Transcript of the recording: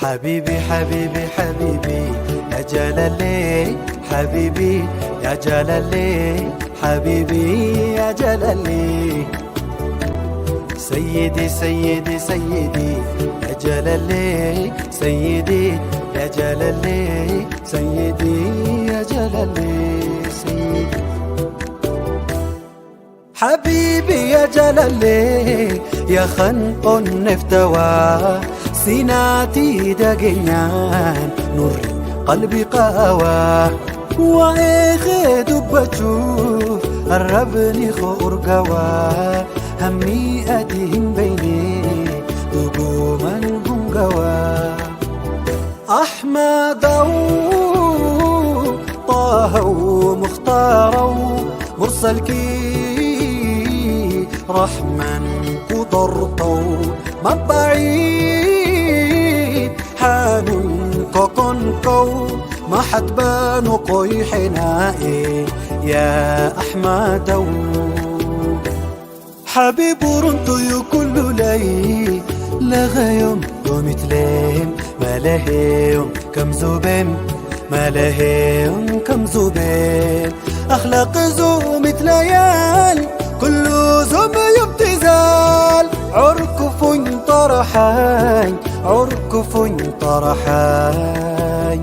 حبيبي حبيبي حبيبي يا جلالي، حبيبي يا جلالي، حبيبي يا جلالي. سيدي سيدي سيدي يا جلالي، سيدي يا جلالي، سيدي يا جلالي، سيدي. حبيبي يا جلالي يا خنق نفتوى سيناتي دقيان نوري قلبي قاوى وإيخ دبتشوف قربني خور قوى همي أدهم بيني دقوما هم قوى أحمد طه ومختار مرسل كي رحمن قدرتو ما بعيد حانون كوكونكو ما حتبان قوي حنائي يا أحمد حبيب رنتو يكل لي لغا يوم ومثلهم ما لهم كم زوبين ما لهم كم زوبين أخلاق زو مثل يال كل زوم يبتزال عركف طرحاي عركف طرحاي.